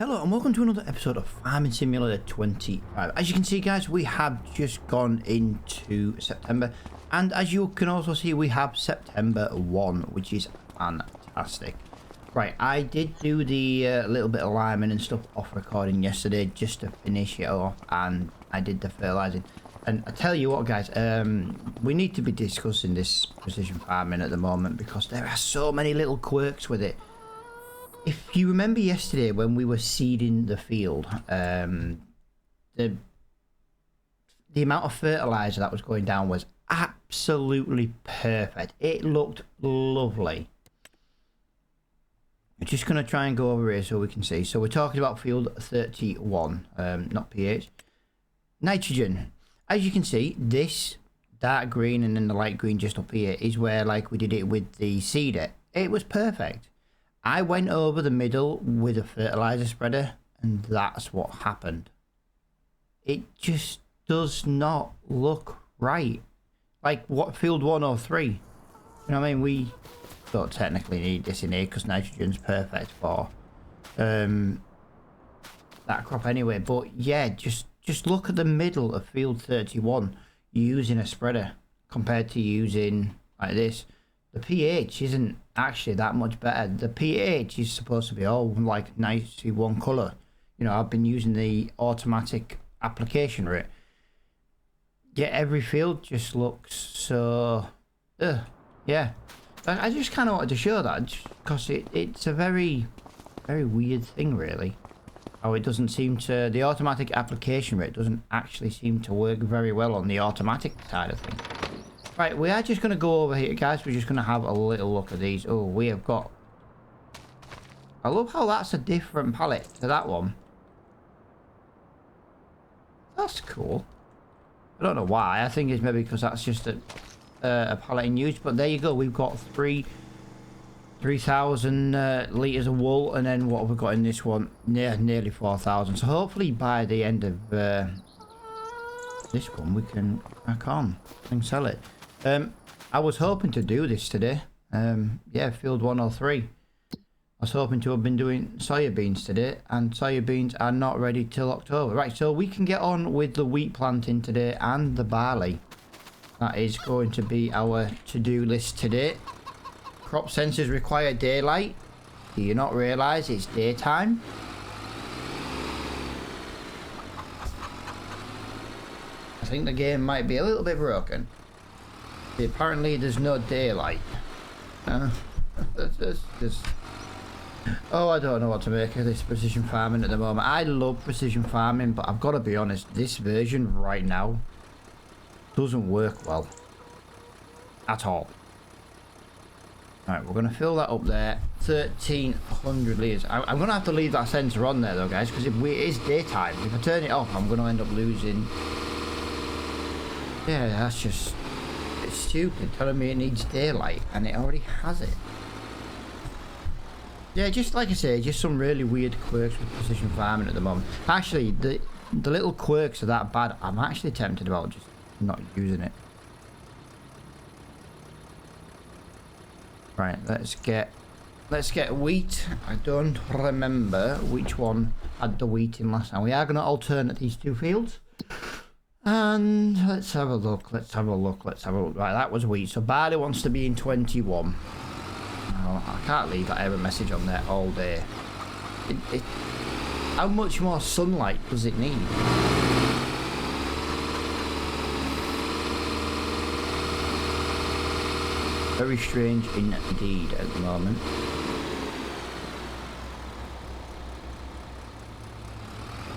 Hello and welcome to another episode of Farming Simulator 25. As you can see, guys, we have just gone into September, and as you can also see, we have September 1, which is fantastic. Right, I did do the little bit of liming and stuff off recording yesterday just to finish it off, and I did the fertilizing. And I tell you what, guys, we need to be discussing this precision farming at the moment because there are so many little quirks with it. If you remember yesterday when we were seeding the field, the amount of fertilizer that was going down was absolutely perfect. It looked lovely. We're just going to try and go over here so we can see. So we're talking about field 31, not pH. Nitrogen. As you can see, this dark green and then the light green just up here is where, like, we did it with the seeder. It was perfect. I went over the middle with a fertilizer spreader, and that's what happened. It just does not look right. Like what field 103. You know what I mean? We don't technically need this in here because nitrogen's perfect for that crop anyway. But yeah, just look at the middle of field 31 using a spreader compared to using like this. The pH isn't actually that much better. The pH is supposed to be all like nicely one colour. You know, I've been using the automatic application rate. Yeah, every field just looks so... yeah. I just kind of wanted to show that because it's a very weird thing, really. How it doesn't seem to... The automatic application rate doesn't actually seem to work very well on the automatic side of things. Right, we are just going to go over here, guys. We're just going to have a little look at these. Oh, we have got... I love how that's a different palette to that one. That's cool. I don't know why. I think it's maybe because that's just a palette in use. But there you go. We've got 3,000 litres of wool. And then what have we got in this one? Yeah, nearly 4,000. So hopefully by the end of this one, we can crack on and sell it. I was hoping to do this today. Yeah, field 103. I was hoping to have been doing soybeans today, and soybeans are not ready till October. Right, so we can get on with the wheat planting today and the barley. That is going to be our to-do list today. Crop sensors require daylight. Do you not realise it's daytime? I think the game might be a little bit broken. Apparently there's no daylight. Oh, I don't know what to make of this precision farming at the moment. I love precision farming, but I've got to be honest, this version right now doesn't work well. At all. Alright, we're going to fill that up there. 1,300 litres. I'm going to have to leave that sensor on there though, guys, because it is daytime. If I turn it off, I'm going to end up losing... Yeah, that's just... It's stupid telling me it needs daylight and it already has it. Yeah, just like I say, just some really weird quirks with precision farming at the moment. Actually, the little quirks are that bad. I'm actually tempted about just not using it. Right, let's get wheat. I don't remember which one had the wheat in last time. We are going to alternate these two fields. And let's have a look. Right, that was wheat. So barley wants to be in 21. Oh, I can't leave that error message on there all day. How much more sunlight does it need? Very strange indeed at the moment.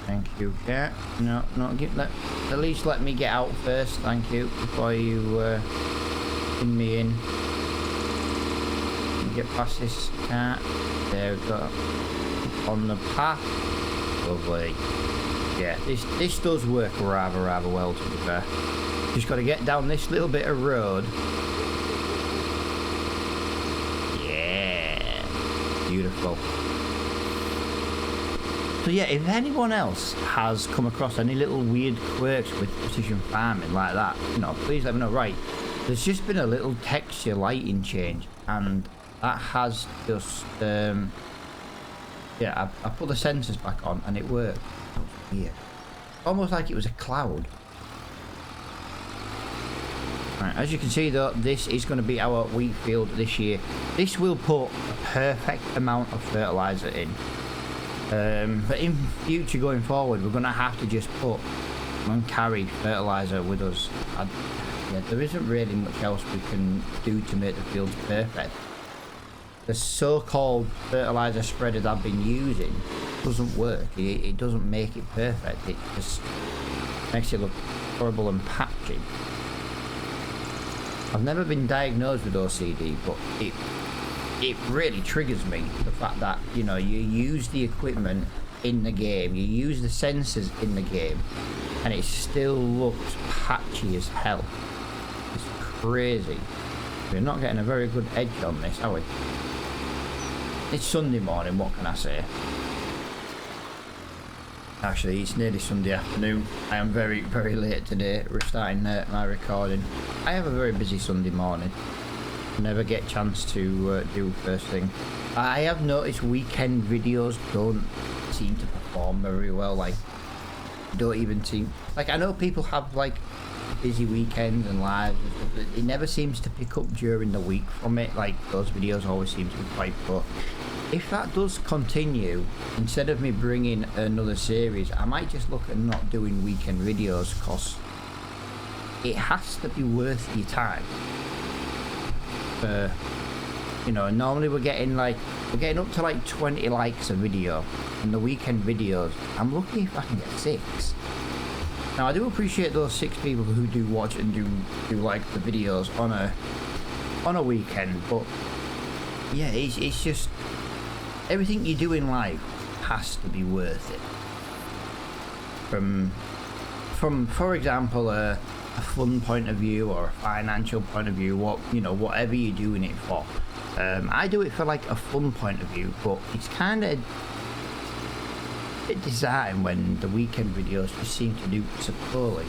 Thank you, cat. No, at least let me get out first, thank you, before you pin me in. Get past this cat. There we go. On the path. Lovely. Yeah, this does work rather well, to be fair. Just got to get down this little bit of road. Yeah. Beautiful. So yeah, if anyone else has come across any little weird quirks with precision farming like that, you know, please let me know. Right, there's just been a little texture lighting change, and that has just yeah, I put the sensors back on and it worked. That was weird. Almost like it was a cloud. Right, as you can see though, this is going to be our wheat field this year. This will put a perfect amount of fertilizer in. But in future going forward, we're going to have to just put and carry fertilizer with us. Yeah, there isn't really much else we can do to make the fields perfect. The so-called fertilizer spreader that I've been using doesn't work. It doesn't make it perfect. It just makes it look horrible and patchy. I've never been diagnosed with OCD, but it really triggers me, the fact that, you know, you use the equipment in the game, you use the sensors in the game, and it still looks patchy as hell. It's crazy. We're not getting a very good edge on this, are we? It's Sunday morning, what can I say? Actually, it's nearly Sunday afternoon. I am very, very late today. We're starting my recording. I have a very busy Sunday morning. Never get a chance to do first thing. I have noticed weekend videos don't seem to perform very well. Like, don't even seem... Like, I know people have, like, busy weekends and lives and stuff, but it never seems to pick up during the week from it. Like, those videos always seem to be quite poor. If that does continue, instead of me bringing another series, I might just look at not doing weekend videos, because it has to be worth your time. You know, normally we're getting up to like 20 likes a video, and the weekend videos, I'm lucky if I can get 6. Now I do appreciate those 6 people who do watch and do like the videos on a weekend, but yeah, it's just everything you do in life has to be worth it. From for example, a fun point of view or a financial point of view, whatever you're doing it for. I do it for like a fun point of view, but it's kind of a bit designed when the weekend videos just seem to do so poorly.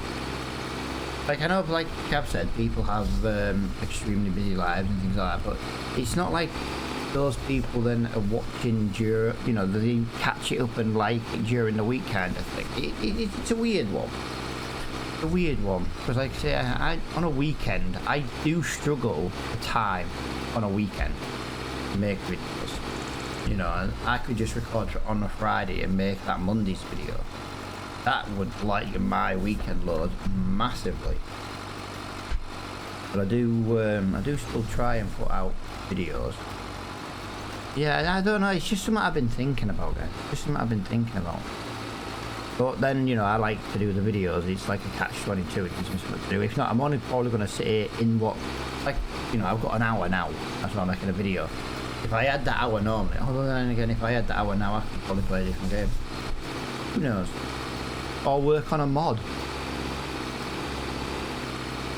Like, I know, like I've said, people have extremely busy lives and things like that, but it's not like those people then are watching during, you know, they catch it up and like it during the week kind of thing. It's a weird one. A weird one, because like I say, I on a weekend I do struggle for time on a weekend to make videos. You know, I could just record on a Friday and make that Monday's video. That would lighten my weekend load massively. But I do still try and put out videos. Yeah, I don't know, it's just something I've been thinking about, guys. Just something I've been thinking about. But then, you know, I like to do the videos. It's like a catch-22. It gives me something to do. If not, I'm only probably going to sit here in what... Like, you know, I've got an hour now. That's why I'm making a video. If I had that hour normally... Although then again, if I had that hour now, I could probably play a different game. Who knows? Or work on a mod.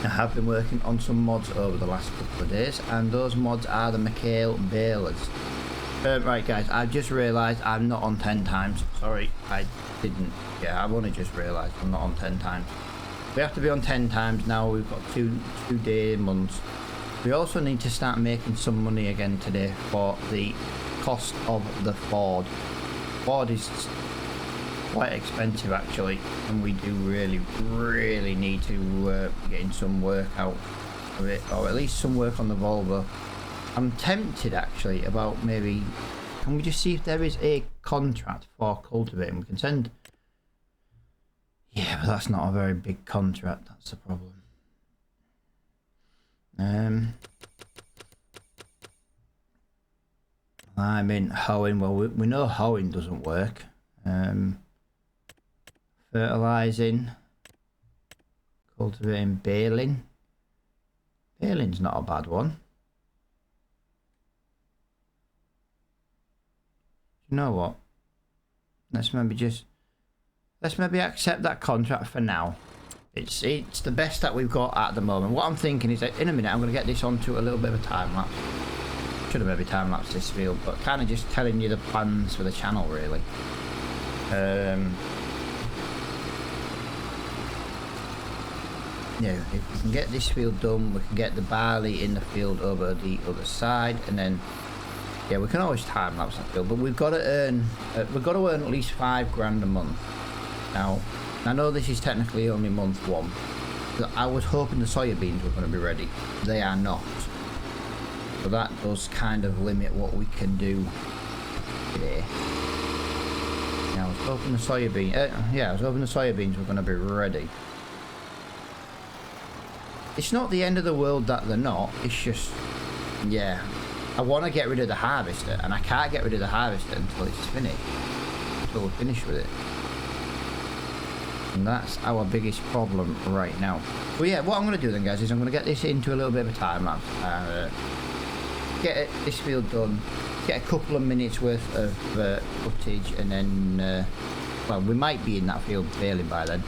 I have been working on some mods over the last couple of days. And those mods are the McHale balers. Right guys, I've just realised I'm not on 10 times. Sorry, I didn't. Yeah, I've only just realised I'm not on 10 times. We have to be on 10 times now. We've got two day months. We also need to start making some money again today for the cost of the Ford. Ford is quite expensive actually, and we do really need to get in some work out of it, or at least some work on the Volvo. I'm tempted actually about maybe, can we just see if there is a contract for cultivating? We can send, yeah, but that's not a very big contract, that's the problem. I mean hoeing, well we know hoeing doesn't work. Fertilizing, cultivating, baling. Baling's not a bad one. You know what? Let's maybe accept that contract for now. It's the best that we've got at the moment. What I'm thinking is that in a minute I'm going to get this onto a little bit of a time lapse. Should have maybe time lapsed this field, but kind of just telling you the plans for the channel really. Yeah, if we can get this field done, we can get the barley in the field over the other side, and then Yeah, we can always time lapse that field, but we've got to earn at least £5 a month. Now, I know this is technically only month 1. But I was hoping the soya beans were going to be ready. They are not. So that does kind of limit what we can do today. Yeah, I was hoping the soya beans were going to be ready. It's not the end of the world that they're not. It's just, yeah, I want to get rid of the harvester, and I can't get rid of the harvester until it's finished. Until we're finished with it. And that's our biggest problem right now. But yeah, what I'm going to do then, guys, is I'm going to get this into a little bit of a time lapse. Get this field done. Get a couple of minutes worth of footage, and then, well, we might be in that field baling by then.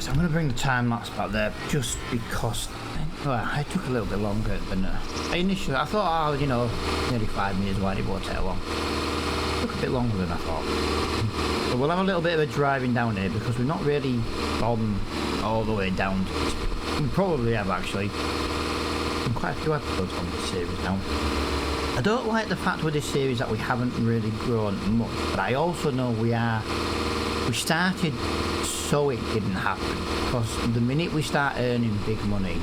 I'm going to bring the time lapse back there just because it took a little bit longer than initially. I thought, oh, you know, nearly 5 minutes wide, it won't take long. It took a bit longer than I thought. So we'll have a little bit of a driving down here because we've not really gone all the way down to this. We probably have actually. Quite a few episodes on this series now. I don't like the fact with this series that we haven't really grown much, but I also know we started so it didn't happen, because the minute we start earning big money,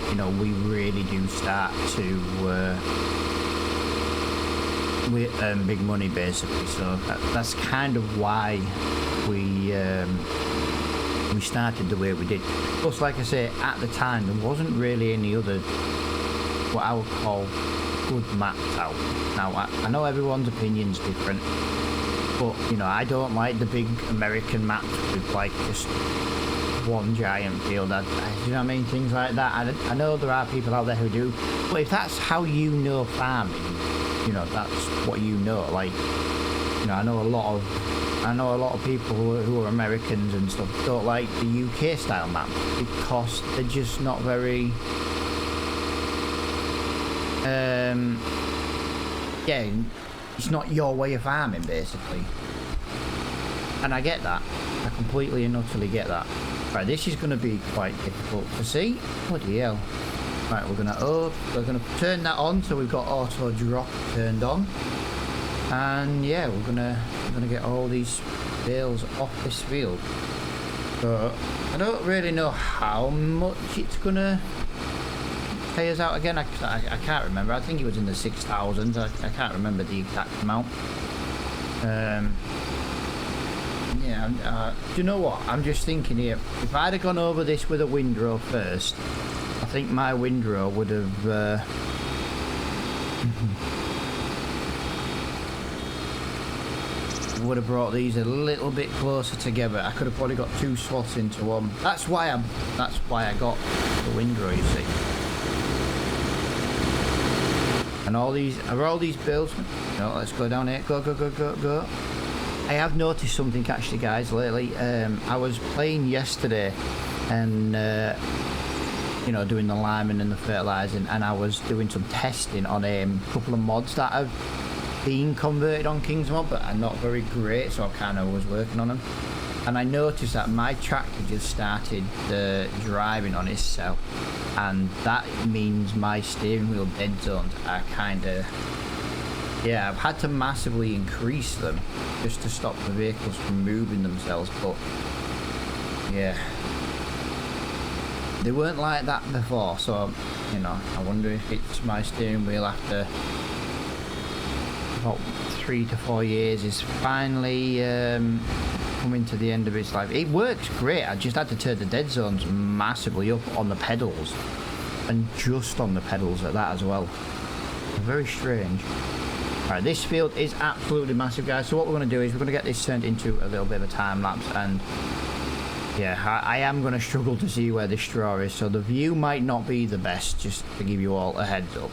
you know, we really do start to we earn big money basically. So that's kind of why we started the way we did. Plus, like I say, at the time there wasn't really any other what I would call good maps out. Now I know everyone's opinion's different, but you know, I don't like the big American maps with like just one giant field. You know what I mean? Things like that. I know there are people out there who do, but if that's how you know farming, you know, that's what you know. Like, you know, I know a lot of people who are Americans and stuff don't like the UK style maps because they're just not very. Yeah, it's not your way of farming, basically. And I get that. I completely and utterly get that. Right, this is going to be quite difficult to see. Bloody hell. Right, we're gonna turn that on so we've got auto drop turned on. And yeah, we're gonna get all these bales off this field. So I don't really know how much it's gonna pay us out again. I can't remember. I think it was in the 6,000s. I can't remember the exact amount. Yeah. Do you know what? I'm just thinking here. If I'd have gone over this with a windrow first, I think my windrow would have. Would have brought these a little bit closer together. I could have probably got 2 slots into one. That's why I got the windrow, you see. And all these bills. No, let's go down here. Go. I have noticed something actually, guys, lately. I was playing yesterday and you know, doing the liming and the fertilising, and I was doing some testing on a couple of mods that have been converted on Kingsmod but are not very great, so I kind of was working on them, and I noticed that my tractor just started driving on itself, and that means my steering wheel dead zones are kind of, yeah, I've had to massively increase them just to stop the vehicles from moving themselves. But yeah, they weren't like that before, so you know, I wonder if it's my steering wheel after about 3 to 4 years is finally coming to the end of its life. It works great. I just had to turn the dead zones massively up on the pedals, and just on the pedals at that as well. Very strange. Alright, this field is absolutely massive, guys, so what we're going to do is we're going to get this turned into a little bit of a time lapse, and yeah, I am going to struggle to see where the straw is, so the view might not be the best, just to give you all a heads up.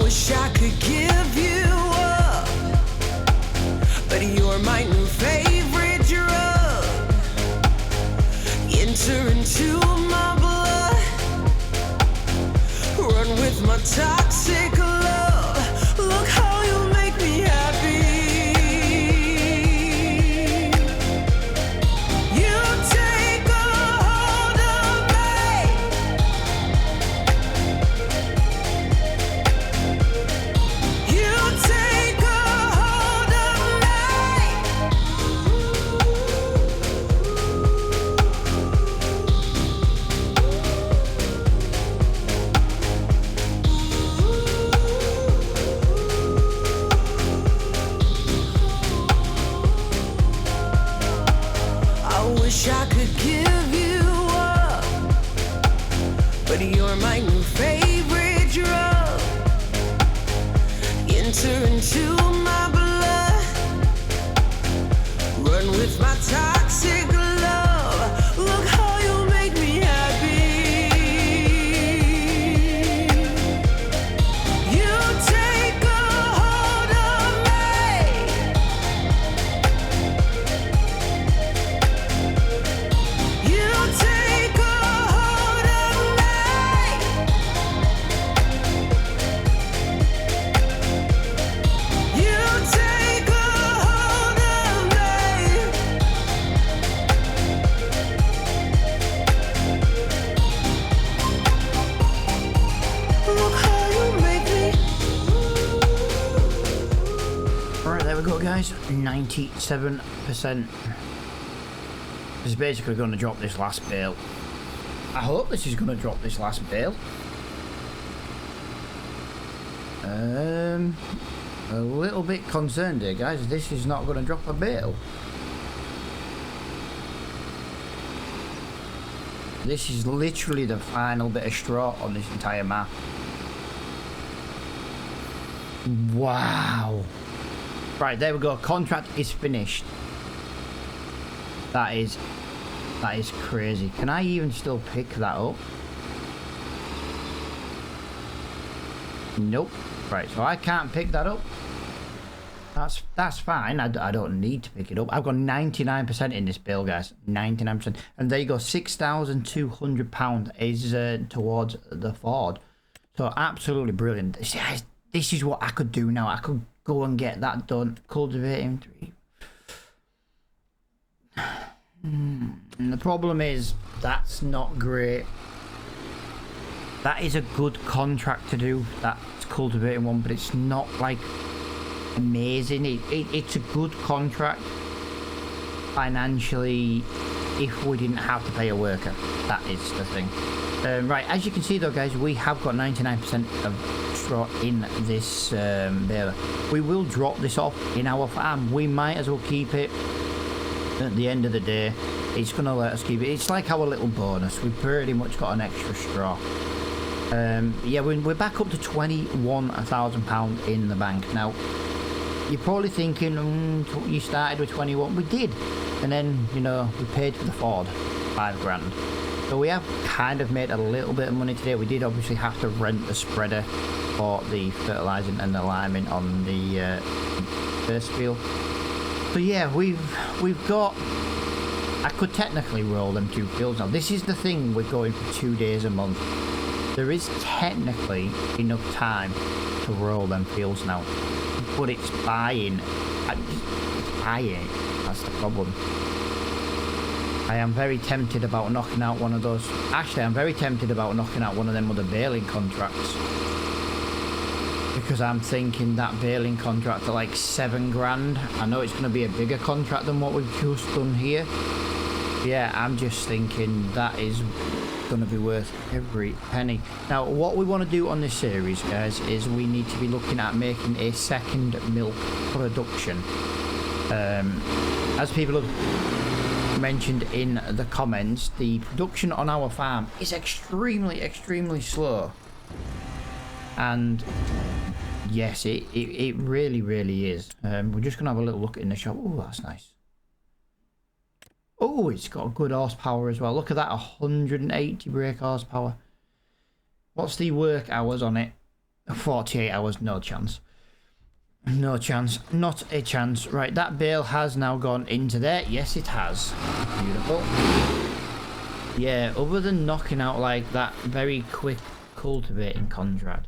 Wish I could give you up, but you're my new favorite drug. Enter into my blood, run with my toxic love. Look how you make me happy. You take a hold of me. You take a hold of I wish I could give you up, but you're my new favorite drug. Enter into my blood, run with my toxic love. Look how you make me happy. You take a hold of me. You take a hold of me. You take a hold of me. Look how you make me. Alright, there we go, guys. 97%. This is basically going to drop this last bale. I hope this is going to drop this last bale. A little bit concerned here, guys. This is not going to drop a bale. This is literally the final bit of straw on this entire map. Wow. Right, there we go. Contract is finished. That is crazy. Can I even still pick that up? Nope. Right, so I can't pick that up. That's fine. I don't need to pick it up. I've got 99% in this bill, guys. 99%. And there you go. £6,200 is towards the Ford. So absolutely brilliant. This is what I could do now. I could go and get that done. Cultivating 3. And the problem is that's not great. That is a good contract to do. That's cultivating one, but it's not like amazing. It's a good contract. financially if we didn't have to pay a worker. That is the thing. Right, as you can see though, guys, we have got 99% of straw in this baler. We will drop this off in our farm. We might as well keep it. At the end of the day, it's going to let us keep it. It's like our little bonus. We've pretty much got an extra straw. Yeah, we're back up to £21,000 in the bank. Now, you're probably thinking, you started with 21. We did. And then, you know, we paid for the Ford, £5,000. So we have kind of made a little bit of money today. We did obviously have to rent the spreader for the fertilising and the liming on the first field. So yeah, we've got... I could technically roll them 2 fields now. This is the thing, we're going for 2 days a month. There is technically enough time to roll them fields now. But it's buying. It's buying. That's the problem. I am very tempted about knocking out one of those. Actually, I'm very tempted about knocking out one of them other baling contracts. Because I'm thinking that baling contract at like £7,000. I know it's going to be a bigger contract than what we've just done here. Yeah, I'm just thinking that is going to be worth every penny. Now, what we want to do on this series, guys, is we need to be looking at making a second milk production. As people have mentioned in the comments, the production on our farm is extremely slow. And yes, it really is. We're just going to have a little look in the shop. Oh, that's nice. Oh, it's got good horsepower as well. Look at that, 180 brake horsepower. What's the work hours on it? 48 hours, no chance. No chance, not a chance. Right, that bale has now gone into there. Yes, it has. Beautiful. Yeah, other than knocking out like that very quick cultivating contract.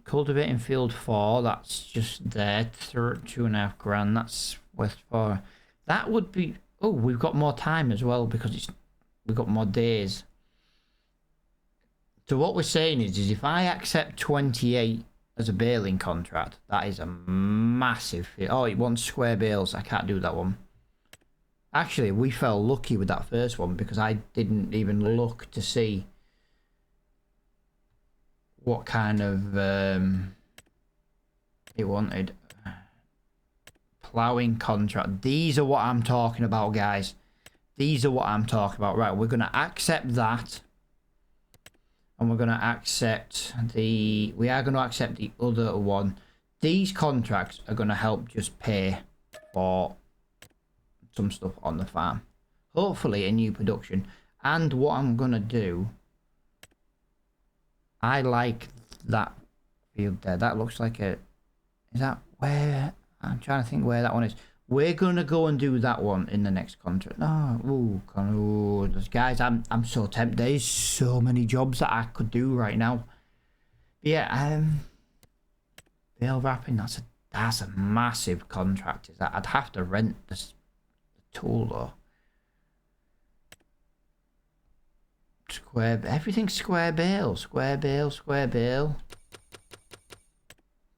Cultivating field 4, that's just there. 2.5 grand, that's worth 4. That would be... Oh, we've got more time as well because we've got more days. So what we're saying is if I accept 28 as a baling contract, that is a massive... Oh, it wants square bales. I can't do that one. Actually, we fell lucky with that first one because I didn't even look to see what kind of it wanted. Ploughing contract. These are what I'm talking about, guys. These are what I'm talking about. Right, we're going to accept that. And we're going to accept the... We are going to accept the other one. These contracts are going to help just pay for some stuff on the farm. Hopefully a new production. And what I'm going to do... I like that field there. That looks like a... Is that where... I'm trying to think where that one is. We're going to go and do that one in the next contract. Oh, guys, I'm so tempted. There's so many jobs that I could do right now. Yeah, bale wrapping, that's a massive contract. Is that? I'd have to rent the tool though. Square, everything's square bale. Square bale.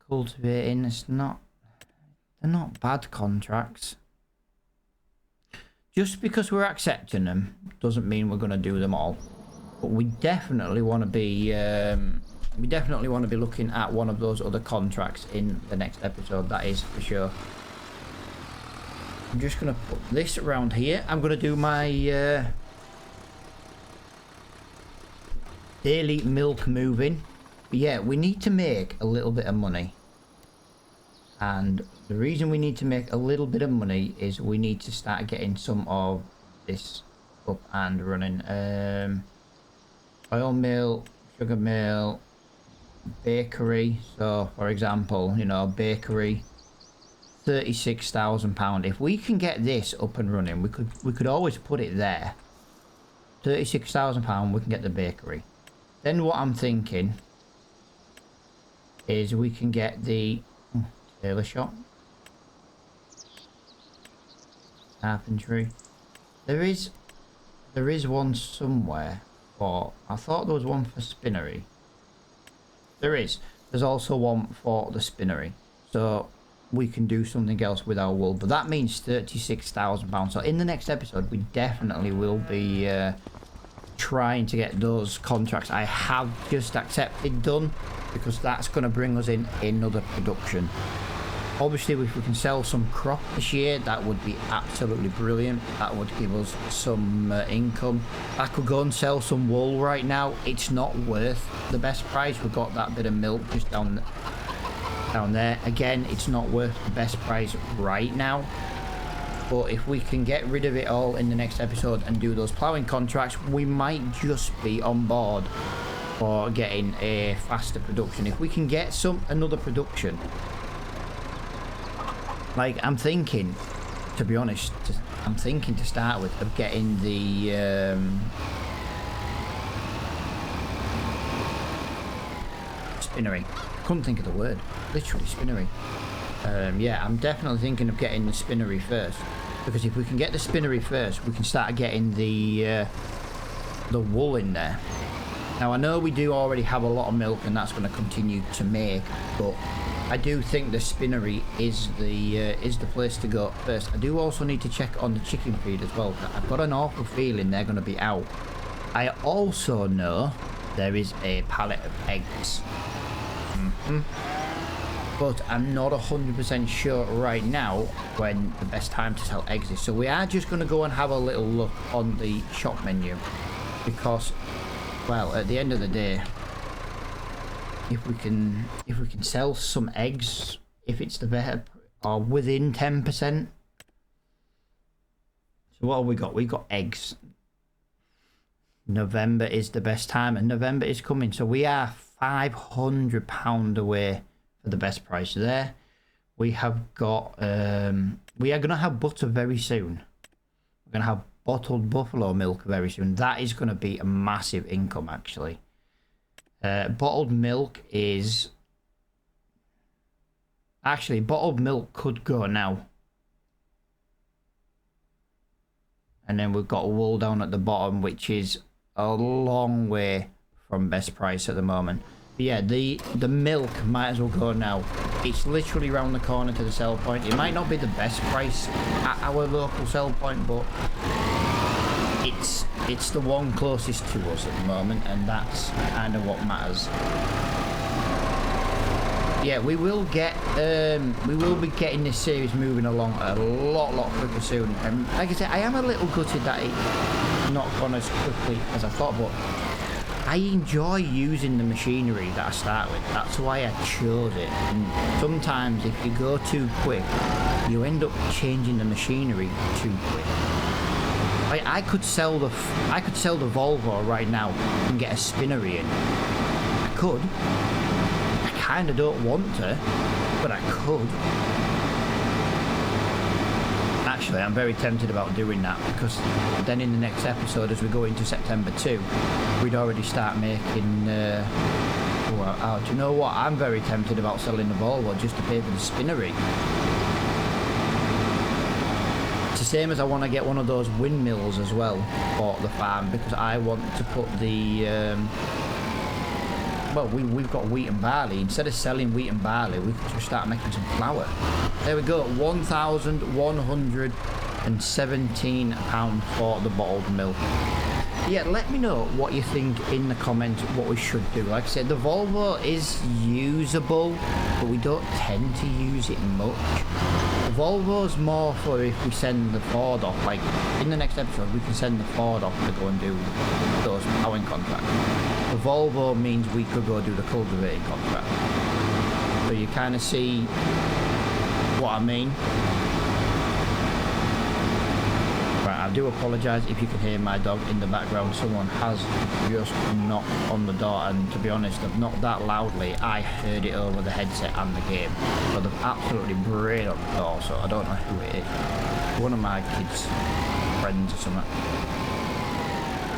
Cultivating, it's not... They're not bad contracts. Just because we're accepting them doesn't mean we're going to do them all. But we definitely want to be looking at one of those other contracts in the next episode. That is for sure. I'm just going to put this around here. I'm going to do my daily milk moving. But yeah, we need to make a little bit of money. And the reason we need to make a little bit of money is we need to start getting some of this up and running. Oil mill, sugar mill, bakery. So, for example, you know, bakery, £36,000. If we can get this up and running, we could always put it there. £36,000, we can get the bakery. Then what I'm thinking is we can get the tailor shop, carpentry. There is one somewhere for... I thought there was one for spinnery. There's also one for the spinnery. So we can do something else with our wool. But that means £36,000. So in the next episode, we definitely will be trying to get those contracts I have just accepted done, because that's going to bring us in another production. Obviously, if we can sell some crop this year, that would be absolutely brilliant. That would give us some income. I could go and sell some wool right now. It's not worth the best price. We've got that bit of milk just down there. Again, it's not worth the best price right now. But if we can get rid of it all in the next episode and do those ploughing contracts, we might just be on board for getting a faster production. If we can get another production, like I'm thinking, to be honest, I'm thinking to start with of getting the spinnery. Couldn't think of the word. Literally spinnery. Yeah, I'm definitely thinking of getting the spinnery first, because if we can get the spinnery first, we can start getting the wool in there. Now I know we do already have a lot of milk, and that's going to continue to make, but I do think the spinnery is the place to go first. I do also need to check on the chicken feed as well. I've got an awful feeling they're going to be out. I also know there is a pallet of eggs. But I'm not 100% sure right now when the best time to sell eggs is. So we are just going to go and have a little look on the shop menu, because, well, at the end of the day, if we can sell some eggs, if it's the better, or within 10%. So what have we got? We got eggs. November is the best time, and November is coming. So we are £500 away for the best price there. We have got we are going to have butter very soon. We're going to have bottled buffalo milk very soon. That is going to be a massive income, actually. Bottled milk is actually, bottled milk could go now. And then we've got wool down at the bottom, which is a long way from best price at the moment. But yeah, the milk might as well go now. It's literally around the corner to the sell point. It might not be the best price at our local sell point, but it's the one closest to us at the moment, and that's kind of what matters. Yeah, we will be getting this series moving along a lot quicker soon. And like I said, I am a little gutted that it's not gone as quickly as I thought, but I enjoy using the machinery that I start with. That's why I chose it. And sometimes if you go too quick, you end up changing the machinery too quick. Like I could sell the Volvo right now and get a spinnery in. I could. I kind of don't want to, but I could. Actually, I'm very tempted about doing that, because then in the next episode, as we go into September 2, we'd already start making... do you know what? I'm very tempted about selling the Volvo just to pay for the spinnery. It's the same as I want to get one of those windmills as well for the farm, because I want to put the... well, we've got wheat and barley. Instead of selling wheat and barley, we could just start making some flour. There we go, £1,117 for the bottled milk. Yeah, let me know what you think in the comments, what we should do. Like I said, the Volvo is usable, but we don't tend to use it much. The Volvo's more for if we send the Ford off. Like, in the next episode, we can send the Ford off to go and do those ploughing contracts. The Volvo means we could go do the cultivating contract. So you kind of see what I mean. Right, I do apologise if you can hear my dog in the background. Someone has just knocked on the door, and to be honest, they've knocked that loudly. I heard it over the headset and the game. So they've absolutely brayed on the door, so I don't know who it is. One of my kids' friends or something.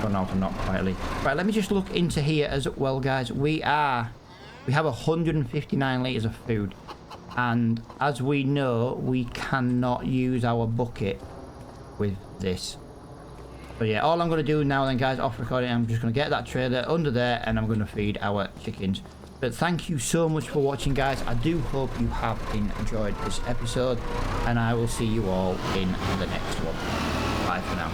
Gone out and knocked quietly. Right, let me just look into here as well, guys. We have 159 litres of food, and as we know, we cannot use our bucket with this. So yeah, all I'm going to do now then, guys, off recording, I'm just going to get that trailer under there, and I'm going to feed our chickens. But thank you so much for watching, guys. I do hope you have enjoyed this episode, and I will see you all in the next one. Bye for now.